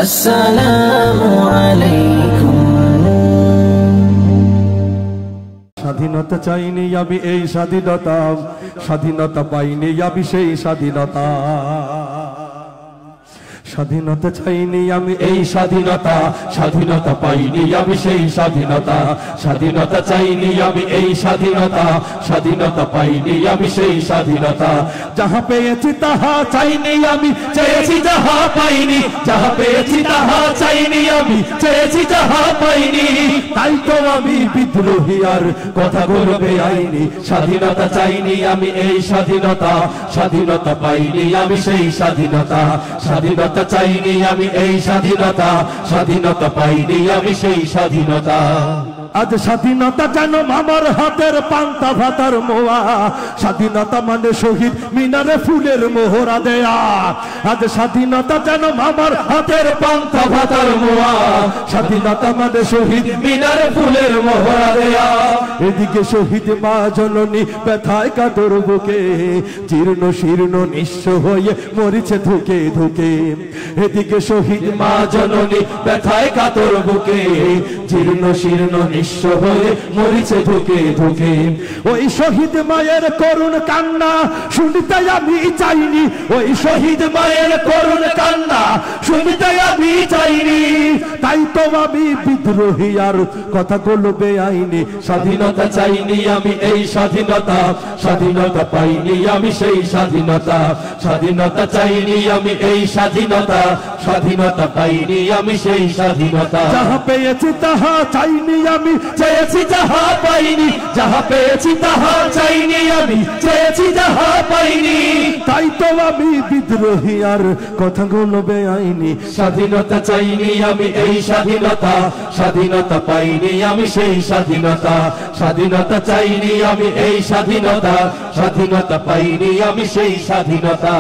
আসসালামু আলাইকুম। স্বাধীনতা চাইনি আমি এই স্বাধীনতা, স্বাধীনতা পাইনি আমি সেই স্বাধীনতা। স্বাধীনতা চাইনি আমি এই স্বাধীনতা, স্বাধীনতা পাইনি আমি সেই স্বাধীনতা। স্বাধীনতা চাইনি আমি এই স্বাধীনতা, স্বাধীনতা পাইনি আমি সেই স্বাধীনতা। যাহা পেয়েছি তাহা চাইনি আমি, চেয়েছি যাহা পাইনি। যাহা পেয়েছি তাহা চাইনি আমি, চেয়েছি যাহা পাইনি। তাই তো আমি বিদ্রোহী আর কথা বলবে আইনি। স্বাধীনতা চাইনি আমি এই স্বাধীনতা, স্বাধীনতা পাইনি আমি সেই স্বাধীনতা। স্বাধীনতা চাইনি আমি এই স্বাধীনতা, স্বাধীনতা পাইনি আমি সেই স্বাধীনতা। আজ স্বাধীনতা যেন আমার হাতের পান্তা ভাতার মোয়া। স্বাধীনতা মানে শহীদ মিনারে ফুলের মোহরা দেয়া। আজ স্বাধীনতা যেন আমার হাতের পান্তা ভাতার মোয়া। স্বাধীনতা মানে শহীদ মিনারে ফুলের মোহরা দেয়া। এদিকে শহীদ মা জননী ব্যথায় কাতর বুকে, জীর্ণ শীর্ণ নিঃস্ব হয়ে মরিছে ধুকে ধুকে। এদিকে শহীদ মা জননী ব্যথায় কাতর বুকে, জীর্ণ শীর্ণ নিঃস্ব হয়ে মরিছে ধুকে ধুকে। ওই শহীদ মায়ের করুণ কান্না শুনতে আমি চাইনি। ওই শহীদ মায়ের করুণ কান্না শুনতে আমি চাইনি। তাই তো আমি বিদ্রোহী আর কথা বলবে আইনি। স্বাধীনতা চাইনি আমি এই স্বাধীনতা, স্বাধীনতা পাইনি আমি সেই স্বাধীনতা। স্বাধীনতা চাইনি আমি এই স্বাধীনতা, স্বাধীনতা পাইনি আমি সেই স্বাধীনতা। যাহা পেয়েছি তাহা চাইনি আমি, চেয়েছি যাহা পাইনি। যাহা পেয়েছি তাহা চাইনি আমি, চেয়েছি যাহা পাইনি। তাই তো আমি বিদ্রোহী আর কথা বলবে আইনি। স্বাধীনতা চাইনি আমি এই স্বাধীনতা, স্বাধীনতা পাইনি আমি সেই স্বাধীনতা। স্বাধীনতা চাইনি আমি এই স্বাধীনতা, স্বাধীনতা পাইনি আমি সেই স্বাধীনতা।